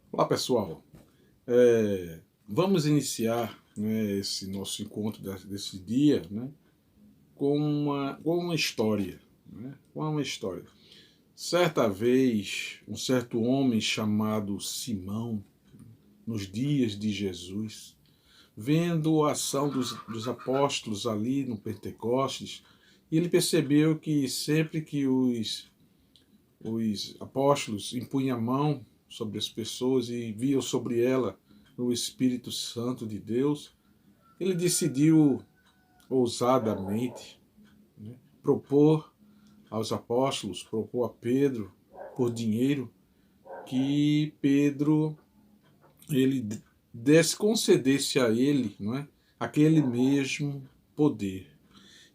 Olá pessoal, vamos iniciar, né, esse nosso encontro desse dia, né, com uma história, né, com uma história. Certa vez, um certo homem chamado Simão, nos dias de Jesus, vendo a ação dos apóstolos ali no Pentecostes, ele percebeu que sempre que os apóstolos impunham a mão sobre as pessoas e viam sobre ela o Espírito Santo de Deus, ele decidiu ousadamente, né, propor aos apóstolos, propor a Pedro, por dinheiro, que Pedro ele concedesse a ele, não é, aquele mesmo poder.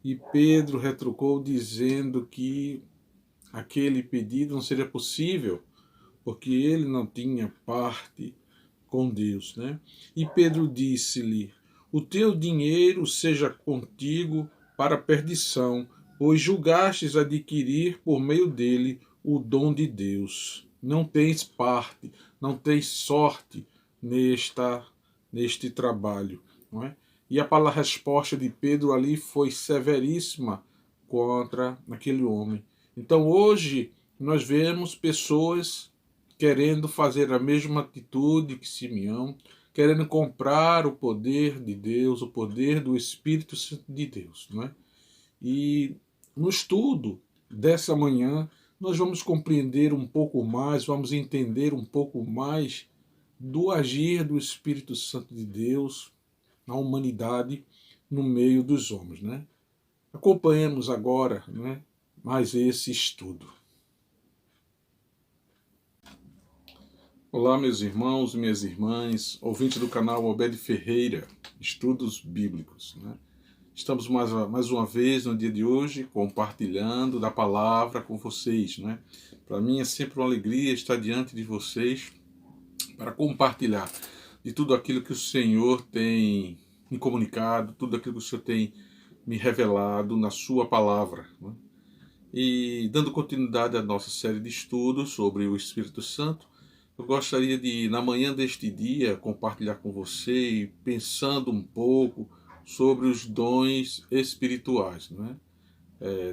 E Pedro retrucou dizendo que aquele pedido não seria possível, porque ele não tinha parte com Deus, né? E Pedro disse-lhe: o teu dinheiro seja contigo para a perdição, pois julgastes adquirir por meio dele o dom de Deus. Não tens parte, não tens sorte neste trabalho, não é? E a resposta de Pedro ali foi severíssima contra aquele homem. Então hoje nós vemos pessoas querendo fazer a mesma atitude que Simeão, querendo comprar o poder de Deus, o poder do Espírito Santo de Deus. Não é? E no estudo dessa manhã, nós vamos compreender um pouco mais, vamos entender um pouco mais do agir do Espírito Santo de Deus na humanidade, no meio dos homens. Né? Acompanhemos agora, né, mais esse estudo. Olá, meus irmãos e minhas irmãs, ouvintes do canal Obed Ferreira, Estudos Bíblicos. Né? Estamos mais uma vez no dia de hoje compartilhando da palavra com vocês. Né? Para mim é sempre uma alegria estar diante de vocês para compartilhar de tudo aquilo que o Senhor tem me comunicado, tudo aquilo que o Senhor tem me revelado na sua palavra. Né? E dando continuidade à nossa série de estudos sobre o Espírito Santo, eu gostaria de, na manhã deste dia, compartilhar com você, pensando um pouco sobre os dons espirituais. Né?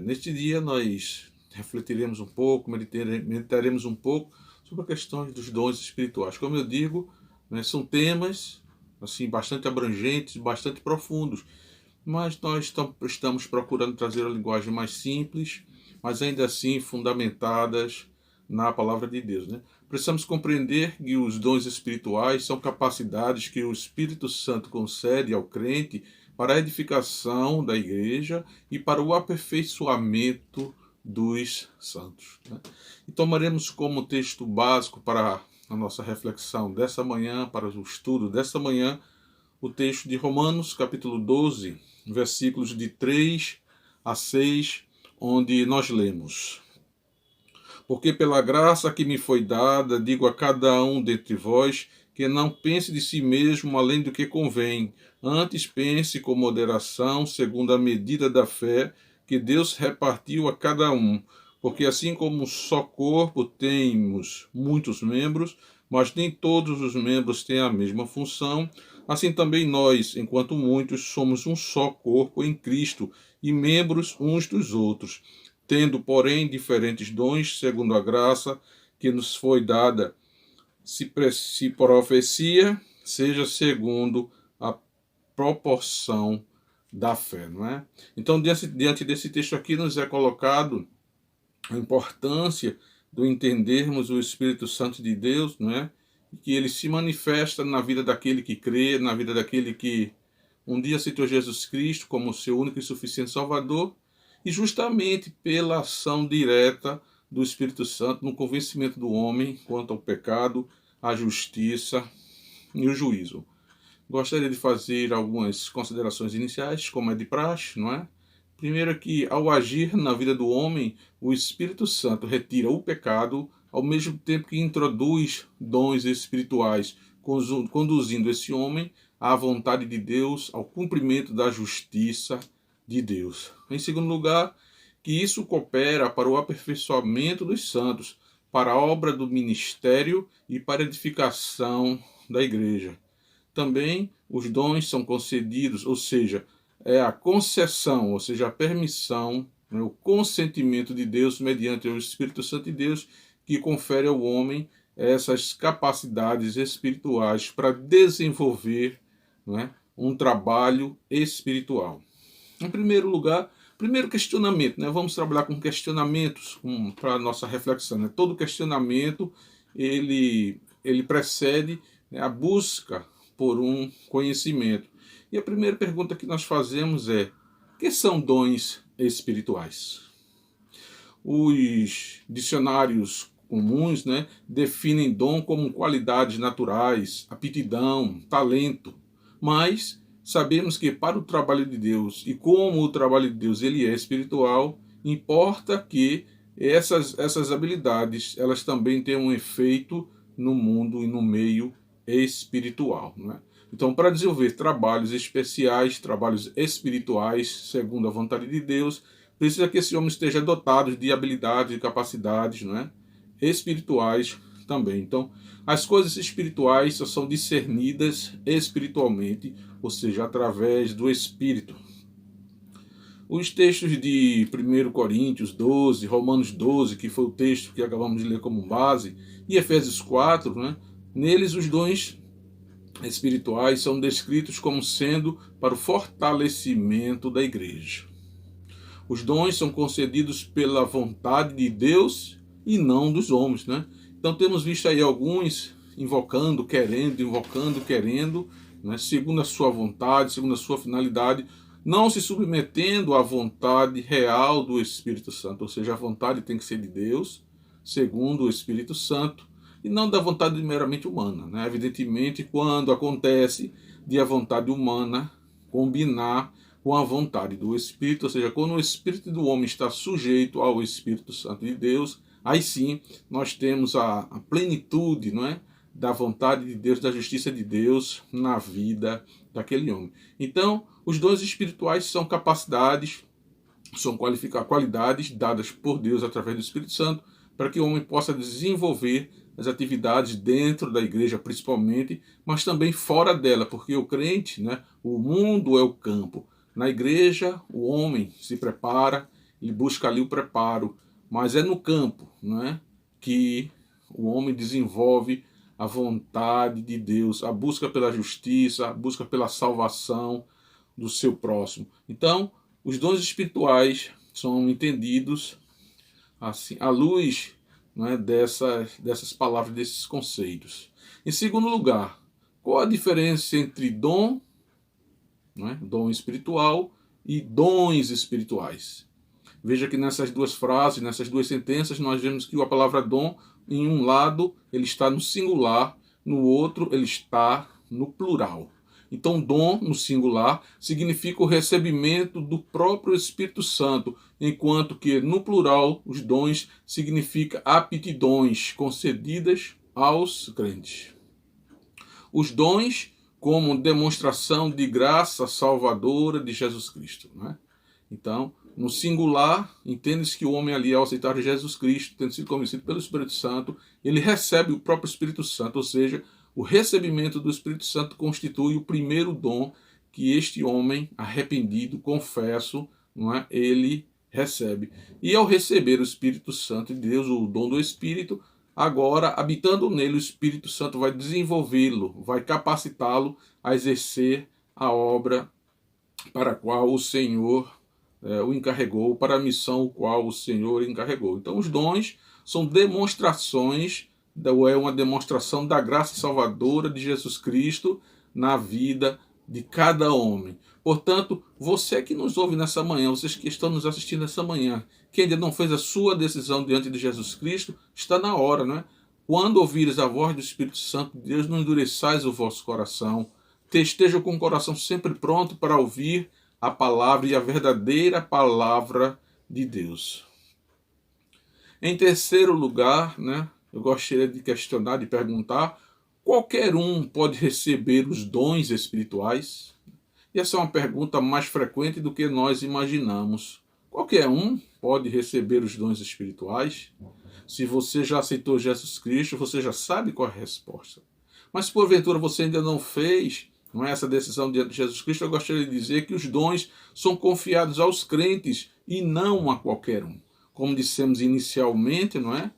Neste dia nós refletiremos um pouco, meditaremos um pouco sobre a questão dos dons espirituais. Como eu digo, né, são temas assim bastante abrangentes, bastante profundos, mas nós estamos procurando trazer a linguagem mais simples, mas ainda assim fundamentadas na palavra de Deus. Né? Precisamos compreender que os dons espirituais são capacidades que o Espírito Santo concede ao crente para a edificação da igreja e para o aperfeiçoamento dos santos. Né? E tomaremos como texto básico para a nossa reflexão dessa manhã, para o estudo dessa manhã, o texto de Romanos, capítulo 12, versículos de 3 a 6, onde nós lemos: porque pela graça que me foi dada, digo a cada um dentre vós, que não pense de si mesmo além do que convém, antes pense com moderação, segundo a medida da fé que Deus repartiu a cada um. Porque assim como um só corpo temos muitos membros, mas nem todos os membros têm a mesma função, assim também nós, enquanto muitos, somos um só corpo em Cristo e membros uns dos outros, tendo, porém, diferentes dons, segundo a graça que nos foi dada. Se profecia, seja segundo a proporção da fé, não é? Então, diante desse texto aqui, nos é colocado a importância do entendermos o Espírito Santo de Deus, não é? Que ele se manifesta na vida daquele que crê, na vida daquele que um dia aceitou Jesus Cristo como seu único e suficiente Salvador, e justamente pela ação direta do Espírito Santo no convencimento do homem quanto ao pecado, à justiça e o juízo. Gostaria de fazer algumas considerações iniciais, como é de praxe, não é? Primeiro é que, ao agir na vida do homem, o Espírito Santo retira o pecado, ao mesmo tempo que introduz dons espirituais, conduzindo esse homem à vontade de Deus, ao cumprimento da justiça de Deus. Em segundo lugar, que isso coopera para o aperfeiçoamento dos santos, para a obra do ministério e para a edificação da igreja. Também os dons são concedidos, ou seja, é a concessão, ou seja, a permissão, né, o consentimento de Deus mediante o Espírito Santo de Deus, que confere ao homem essas capacidades espirituais para desenvolver, né, um trabalho espiritual. Em primeiro lugar, primeiro questionamento, né? Vamos trabalhar com questionamentos para a nossa reflexão. Né? Todo questionamento ele precede, né, a busca por um conhecimento. E a primeira pergunta que nós fazemos é: o que são dons espirituais? Os dicionários comuns, né, definem dom como qualidades naturais, aptidão, talento, mas sabemos que para o trabalho de Deus, e como o trabalho de Deus ele é espiritual, importa que essas habilidades elas também tenham um efeito no mundo e no meio espiritual. Né? Então, para desenvolver trabalhos especiais, trabalhos espirituais, segundo a vontade de Deus, precisa que esse homem esteja dotado de habilidades e capacidades, não é? Espirituais também. Então, as coisas espirituais só são discernidas espiritualmente, ou seja, através do Espírito. Os textos de 1 Coríntios 12, Romanos 12, que foi o texto que acabamos de ler como base, e Efésios 4, né? Neles os dons espirituais são descritos como sendo para o fortalecimento da igreja. Os dons são concedidos pela vontade de Deus e não dos homens, né? Então temos visto aí alguns invocando, querendo, né? Segundo a sua vontade, segundo a sua finalidade, não se submetendo à vontade real do Espírito Santo, ou seja, a vontade tem que ser de Deus, segundo o Espírito Santo, e não da vontade meramente humana, né? Evidentemente, quando acontece de a vontade humana combinar com a vontade do Espírito, ou seja, quando o Espírito do homem está sujeito ao Espírito Santo de Deus, aí sim nós temos a plenitude, não é, da vontade de Deus, da justiça de Deus na vida daquele homem. Então, os dons espirituais são capacidades, são qualidades dadas por Deus através do Espírito Santo para que o homem possa desenvolver as atividades dentro da igreja principalmente, mas também fora dela, porque o crente, né, o mundo é o campo. Na igreja, o homem se prepara, ele busca ali o preparo, mas é no campo, né, que o homem desenvolve a vontade de Deus, a busca pela justiça, a busca pela salvação do seu próximo. Então, os dons espirituais são entendidos assim, à luz, não é, dessas palavras, desses conceitos. Em segundo lugar, qual a diferença entre dom, não é, dom espiritual, e dons espirituais? Veja que nessas duas frases, nessas duas sentenças, nós vemos que a palavra dom, em um lado, ele está no singular, no outro, ele está no plural. Então, dom, no singular, significa o recebimento do próprio Espírito Santo, enquanto que, no plural, os dons significa aptidões concedidas aos crentes. Os dons como demonstração de graça salvadora de Jesus Cristo. Né? Então, no singular, entende-se que o homem ali, ao aceitar Jesus Cristo, tendo sido convencido pelo Espírito Santo, ele recebe o próprio Espírito Santo, ou seja, o recebimento do Espírito Santo constitui o primeiro dom que este homem arrependido, confesso, não é, ele recebe. E ao receber o Espírito Santo de Deus, o dom do Espírito, agora, habitando nele, o Espírito Santo vai desenvolvê-lo, vai capacitá-lo a exercer a obra para a qual o Senhor o encarregou, para a missão o qual o Senhor encarregou. Então, os dons são demonstrações, é uma demonstração da graça salvadora de Jesus Cristo na vida de cada homem. Portanto, você que nos ouve nessa manhã, vocês que estão nos assistindo nessa manhã, que ainda não fez a sua decisão diante de Jesus Cristo, está na hora, não é? Quando ouvires a voz do Espírito Santo de Deus, não endureçais o vosso coração. Esteja com o coração sempre pronto para ouvir a palavra e a verdadeira palavra de Deus. Em terceiro lugar, né, eu gostaria de questionar, de perguntar: qualquer um pode receber os dons espirituais? E essa é uma pergunta mais frequente do que nós imaginamos. Qualquer um pode receber os dons espirituais? Se você já aceitou Jesus Cristo, você já sabe qual é a resposta. Mas se porventura você ainda não fez, não é essa decisão diante de Jesus Cristo, eu gostaria de dizer que os dons são confiados aos crentes e não a qualquer um. Como dissemos inicialmente, não é?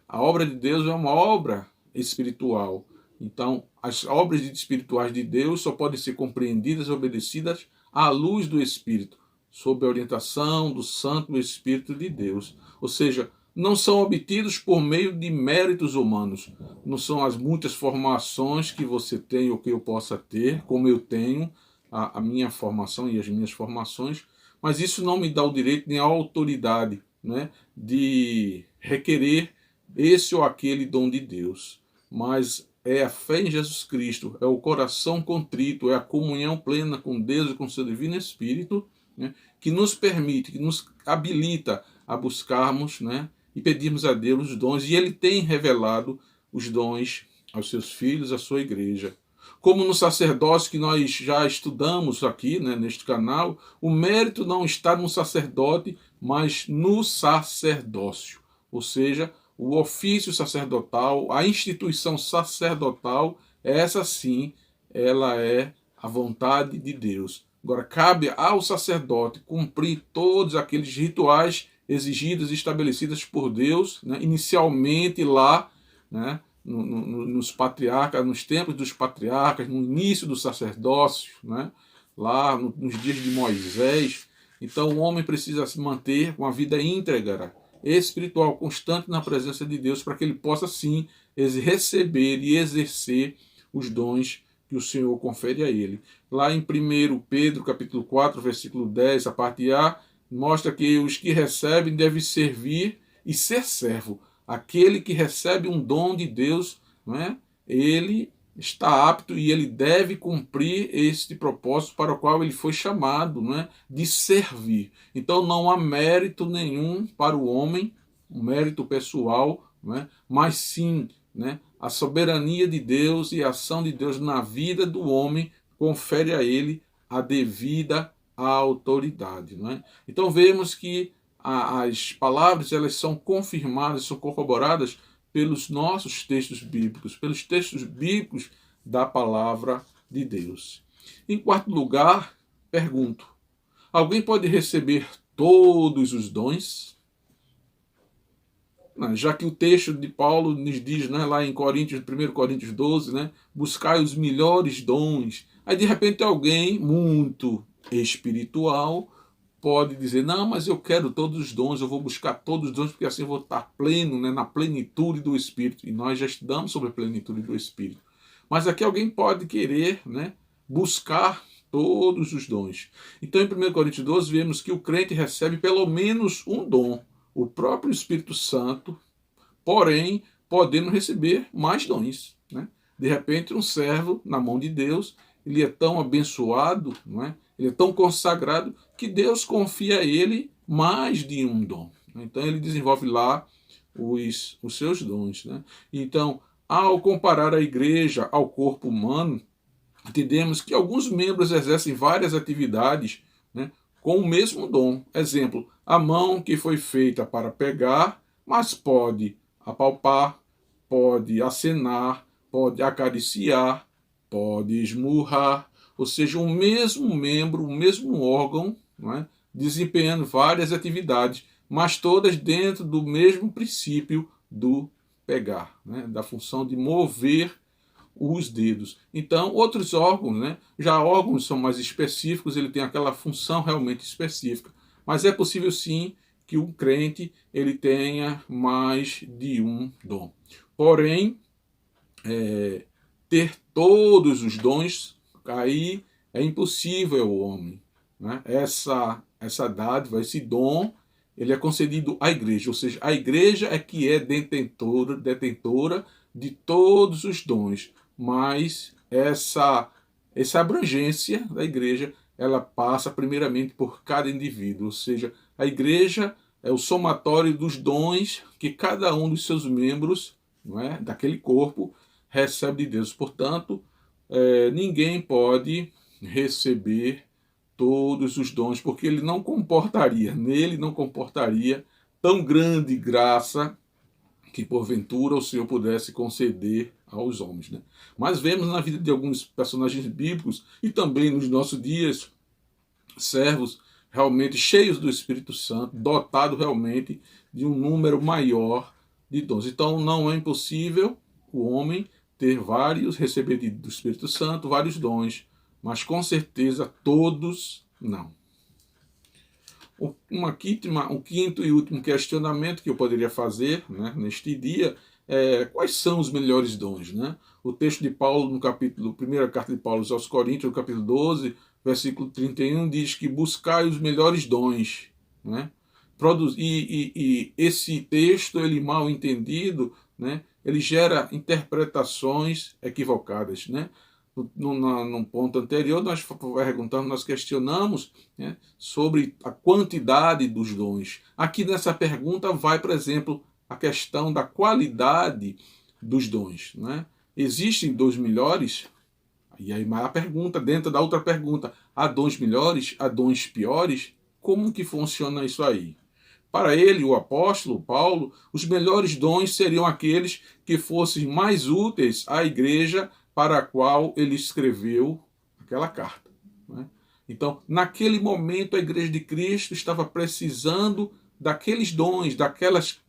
A obra de Deus é uma obra espiritual. Então, as obras espirituais de Deus só podem ser compreendidas e obedecidas à luz do Espírito, sob a orientação do Santo Espírito de Deus. Ou seja, não são obtidos por meio de méritos humanos. Não são as muitas formações que você tem ou que eu possa ter, como eu tenho a minha formação e as minhas formações, mas isso não me dá o direito nem a autoridade, né, de requerer esse ou aquele dom de Deus. Mas é a fé em Jesus Cristo, é o coração contrito, é a comunhão plena com Deus e com o seu Divino Espírito, né, que nos permite, que nos habilita a buscarmos, né, e pedirmos a Deus os dons, e Ele tem revelado os dons aos seus filhos, à sua igreja. Como no sacerdócio que nós já estudamos aqui, né, neste canal, o mérito não está no sacerdote, mas no sacerdócio. Ou seja, o ofício sacerdotal, a instituição sacerdotal, essa sim, ela é a vontade de Deus. Agora, cabe ao sacerdote cumprir todos aqueles rituais exigidas e estabelecidas por Deus, né, inicialmente lá, né, nos patriarcas, nos tempos dos patriarcas, no início do sacerdócio, né, lá nos dias de Moisés. Então o homem precisa se manter com a vida íntegra, espiritual, constante na presença de Deus, para que ele possa sim receber e exercer os dons que o Senhor confere a ele. Lá em 1 Pedro, capítulo 4, versículo 10, a parte A, mostra que os que recebem devem servir e ser servo. Aquele que recebe um dom de Deus, não é? Ele está apto e ele deve cumprir este propósito para o qual ele foi chamado, não é? De servir. Então não há mérito nenhum para o homem, um mérito pessoal, não é? Mas sim, né, a soberania de Deus e a ação de Deus na vida do homem confere a ele a devida autoridade. Não é? Então vemos que as palavras elas são confirmadas, são corroboradas pelos nossos textos bíblicos, pelos textos bíblicos da palavra de Deus. Em quarto lugar, pergunto: alguém pode receber todos os dons? Já que o texto de Paulo nos diz, né, lá em 1 Coríntios 12, né, buscai os melhores dons. Aí de repente alguém muito espiritual pode dizer: não, mas eu quero todos os dons, eu vou buscar todos os dons, porque assim eu vou estar pleno, né, na plenitude do Espírito. E nós já estudamos sobre a plenitude do Espírito. Mas aqui alguém pode querer, né, buscar todos os dons. Então em 1 Coríntios 12 vemos que o crente recebe pelo menos um dom, o próprio Espírito Santo, porém podendo receber mais dons. Né? De repente um servo na mão de Deus, ele é tão abençoado, não é? Ele é tão consagrado que Deus confia a ele mais de um dom. Então ele desenvolve lá os seus dons. Né? Então, ao comparar a igreja ao corpo humano, entendemos que alguns membros exercem várias atividades, né, com o mesmo dom. Exemplo, a mão que foi feita para pegar, mas pode apalpar, pode acenar, pode acariciar, pode esmurrar. Ou seja, o mesmo membro, o mesmo órgão, não é, desempenhando várias atividades, mas todas dentro do mesmo princípio do pegar, né, da função de mover os dedos. Então, outros órgãos, né, já órgãos são mais específicos, ele tem aquela função realmente específica. Mas é possível sim que um crente ele tenha mais de um dom. Porém, ter todos os dons, aí é impossível ao homem. Né? Essa dádiva, esse dom, ele é concedido à igreja, ou seja, a igreja é que é detentora de todos os dons, mas essa abrangência da igreja, ela passa primeiramente por cada indivíduo, ou seja, a igreja é o somatório dos dons que cada um dos seus membros, não é, daquele corpo recebe de Deus. Portanto, ninguém pode receber todos os dons, porque nele não comportaria tão grande graça que porventura o Senhor pudesse conceder aos homens, né? Mas vemos na vida de alguns personagens bíblicos e também nos nossos dias servos realmente cheios do Espírito Santo, dotados realmente de um número maior de dons. Então não é impossível o homem ter vários, receber do Espírito Santo vários dons, mas com certeza todos não. Um quinto e último questionamento que eu poderia fazer, né, neste dia é quais são os melhores dons, né? O texto de Paulo no capítulo, primeira carta de Paulo aos Coríntios, no capítulo 12, versículo 31, diz que buscai os melhores dons, né? E esse texto, ele mal entendido, né, ele gera interpretações equivocadas, né? Num ponto anterior, nós perguntamos, nós questionamos, né, sobre a quantidade dos dons. Aqui nessa pergunta vai, por exemplo, a questão da qualidade dos dons. Né? Existem dons melhores? E aí a pergunta, dentro da outra pergunta, há dons melhores, há dons piores? Como que funciona isso aí? Para ele, o apóstolo Paulo, os melhores dons seriam aqueles que fossem mais úteis à igreja para a qual ele escreveu aquela carta. Né? Então, naquele momento, a igreja de Cristo estava precisando daqueles dons, daquelas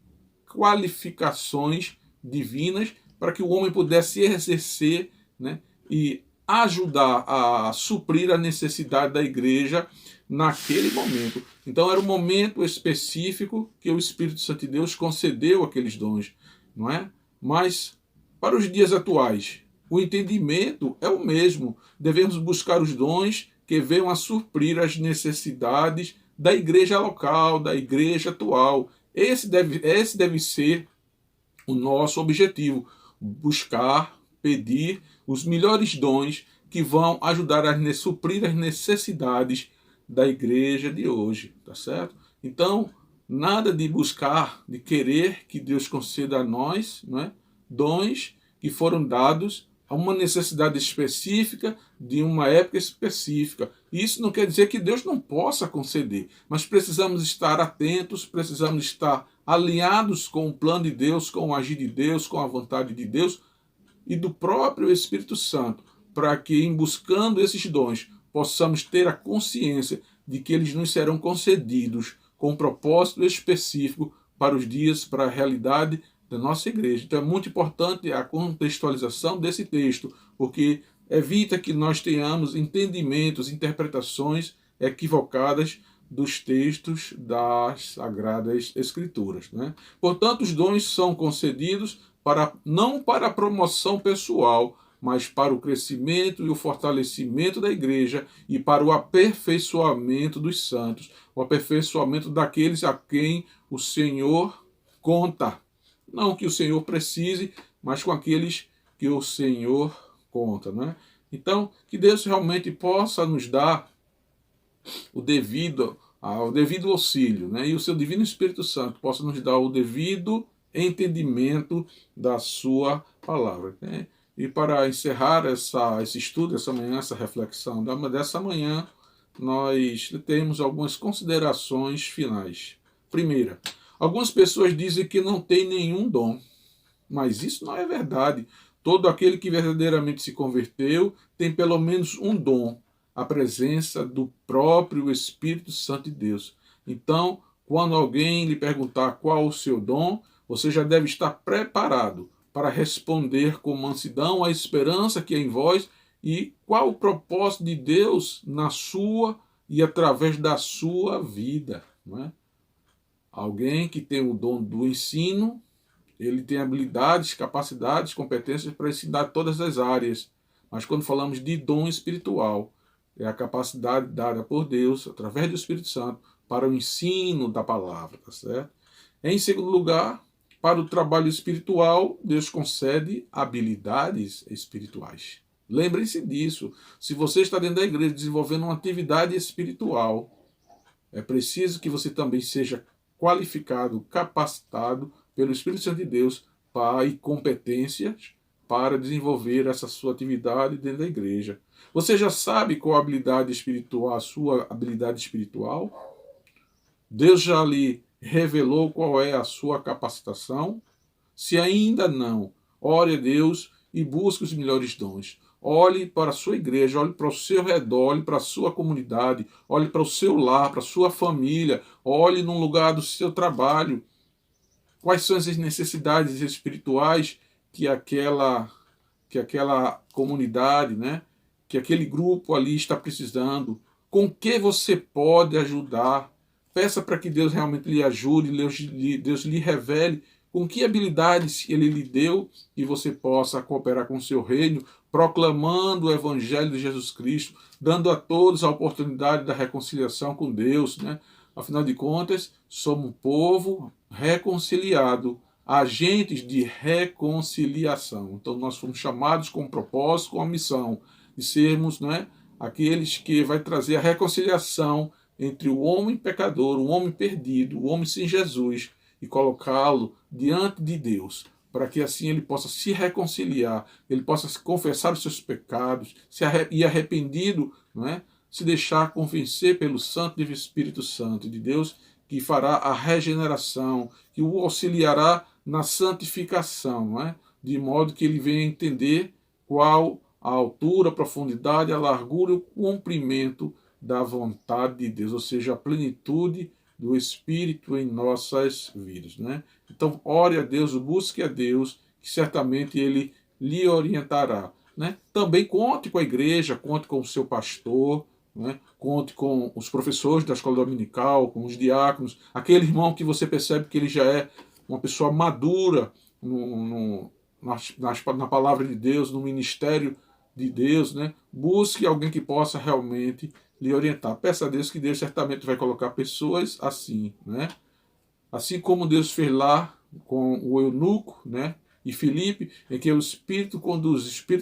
qualificações divinas para que o homem pudesse exercer, né, e ajudar a suprir a necessidade da igreja naquele momento. Então era um momento específico que o Espírito Santo de Deus concedeu aqueles dons, não é? Mas para os dias atuais, o entendimento é o mesmo. Devemos buscar os dons que venham a suprir as necessidades da igreja local, da igreja atual. Esse deve ser o nosso objetivo, buscar, pedir os melhores dons que vão ajudar a suprir as necessidades da igreja de hoje, tá certo? Então, nada de buscar, de querer que Deus conceda a nós, né, dons que foram dados a uma necessidade específica de uma época específica. Isso não quer dizer que Deus não possa conceder, mas precisamos estar atentos, precisamos estar alinhados com o plano de Deus, com o agir de Deus, com a vontade de Deus e do próprio Espírito Santo, para que em buscando esses dons possamos ter a consciência de que eles nos serão concedidos com um propósito específico para os dias, para a realidade da nossa igreja. Então é muito importante a contextualização desse texto, porque evita que nós tenhamos entendimentos, interpretações equivocadas dos textos das Sagradas Escrituras. Né? Portanto, os dons são concedidos não para a promoção pessoal, mas para o crescimento e o fortalecimento da igreja e para o aperfeiçoamento dos santos, o aperfeiçoamento daqueles a quem o Senhor conta. Não que o Senhor precise, mas com aqueles que o Senhor conta. Né? Então, que Deus realmente possa nos dar o devido auxílio, né? E o seu Divino Espírito Santo possa nos dar o devido entendimento da sua palavra. Né? E para encerrar esse estudo, essa manhã, essa reflexão dessa manhã, nós temos algumas considerações finais. Primeira, algumas pessoas dizem que não tem nenhum dom, mas isso não é verdade. Todo aquele que verdadeiramente se converteu tem pelo menos um dom, a presença do próprio Espírito Santo de Deus. Então, quando alguém lhe perguntar qual o seu dom, você já deve estar preparado para responder com mansidão a esperança que é em vós e qual o propósito de Deus na sua e através da sua vida. Não é? Alguém que tem o dom do ensino, ele tem habilidades, capacidades, competências para ensinar todas as áreas. Mas quando falamos de dom espiritual, é a capacidade dada por Deus, através do Espírito Santo, para o ensino da palavra, tá certo? Em segundo lugar, para o trabalho espiritual, Deus concede habilidades espirituais. Lembrem-se disso. Se você está dentro da igreja desenvolvendo uma atividade espiritual, é preciso que você também seja qualificado, capacitado pelo Espírito Santo de Deus e competências para desenvolver essa sua atividade dentro da igreja. Você já sabe qual a habilidade espiritual, a sua habilidade espiritual? Deus já lhe revelou qual é a sua capacitação? Se ainda não, ore a Deus e busque os melhores dons. Olhe para a sua igreja, olhe para o seu redor, olhe para a sua comunidade, olhe para o seu lar, para a sua família, olhe no lugar do seu trabalho. Quais são as necessidades espirituais que aquela comunidade, né, que aquele grupo ali está precisando? Com que você pode ajudar? Peça para que Deus realmente lhe ajude, Deus lhe revele com que habilidades Ele lhe deu e você possa cooperar com o seu reino, proclamando o Evangelho de Jesus Cristo, dando a todos a oportunidade da reconciliação com Deus, né? Afinal de contas, somos um povo reconciliado, agentes de reconciliação. Então nós fomos chamados com um propósito, com a missão de sermos, né, aqueles que vai trazer a reconciliação entre o homem pecador, o homem perdido, o homem sem Jesus, e colocá-lo diante de Deus, para que assim ele possa se reconciliar, ele possa confessar os seus pecados, e arrependido, não é? Se deixar convencer pelo Santo e Espírito Santo de Deus, que fará a regeneração, que o auxiliará na santificação, não é? De modo que ele venha entender qual a altura, a profundidade, a largura e o comprimento da vontade de Deus, ou seja, a plenitude do Espírito em nossas vidas, né? Então, ore a Deus, busque a Deus, que certamente Ele lhe orientará, né? Também conte com a igreja, conte com o seu pastor, né? Conte com os professores da escola dominical, com os diáconos, aquele irmão que você percebe que ele já é uma pessoa madura na palavra de Deus, no ministério de Deus, né? Busque alguém que possa realmente lhe orientar. Peça a Deus que Deus certamente vai colocar pessoas assim, né? Assim como Deus fez lá com o eunuco, né? E Filipe, em que o Espírito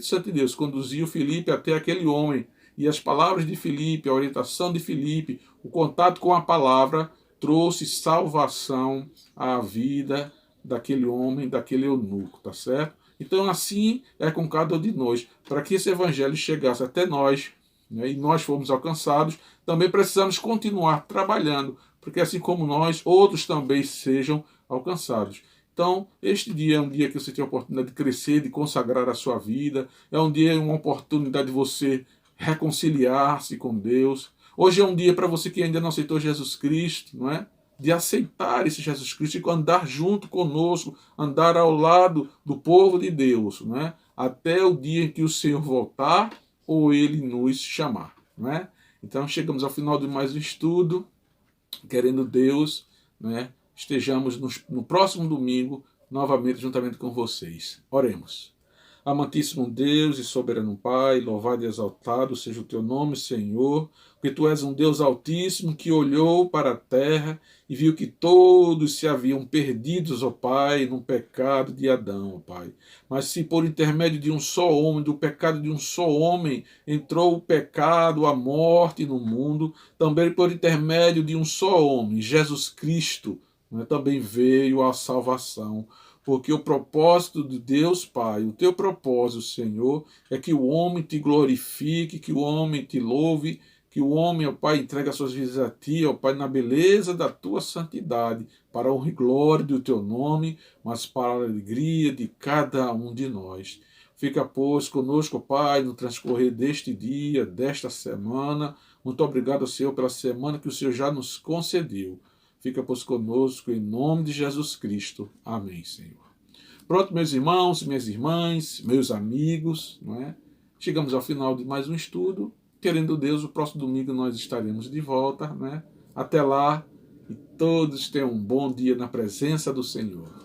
Santo de Deus conduziu Filipe até aquele homem, e as palavras de Filipe, a orientação de Filipe, o contato com a palavra trouxe salvação à vida daquele homem, daquele eunuco, tá certo? Então assim é com cada um de nós. Para que esse evangelho chegasse até nós, né, e nós fomos alcançados, também precisamos continuar trabalhando, porque assim como nós, outros também sejam alcançados. Então, este dia é um dia que você tem a oportunidade de crescer, de consagrar a sua vida, é um dia, uma oportunidade de você reconciliar-se com Deus. Hoje é um dia para você que ainda não aceitou Jesus Cristo, não é? De aceitar esse Jesus Cristo e andar junto conosco, andar ao lado do povo de Deus, não é? Até o dia em que o Senhor voltar ou Ele nos chamar, não é? Então chegamos ao final de mais um estudo, querendo Deus, né, estejamos no próximo domingo novamente juntamente com vocês. Oremos. Amantíssimo Deus e soberano Pai, louvado e exaltado seja o teu nome, Senhor, porque tu és um Deus altíssimo que olhou para a terra e viu que todos se haviam perdidos, ó Pai, no pecado de Adão, ó Pai. Mas se por intermédio de um só homem, do pecado de um só homem, entrou o pecado, a morte no mundo, também por intermédio de um só homem, Jesus Cristo, né, também veio a salvação. Porque o propósito de Deus, Pai, o teu propósito, Senhor, é que o homem te glorifique, que o homem te louve, que o homem, ó Pai, entregue as suas vidas a ti, ó Pai, na beleza da tua santidade, para a honra e glória do teu nome, mas para a alegria de cada um de nós. Fica, pois, conosco, Pai, no transcorrer deste dia, desta semana. Muito obrigado, Senhor, pela semana que o Senhor já nos concedeu. Fica, pois, conosco, em nome de Jesus Cristo. Amém, Senhor. Pronto, meus irmãos, minhas irmãs, meus amigos, não é? Chegamos ao final de mais um estudo. Querendo Deus, o próximo domingo nós estaremos de volta, né? Até lá, e todos tenham um bom dia na presença do Senhor.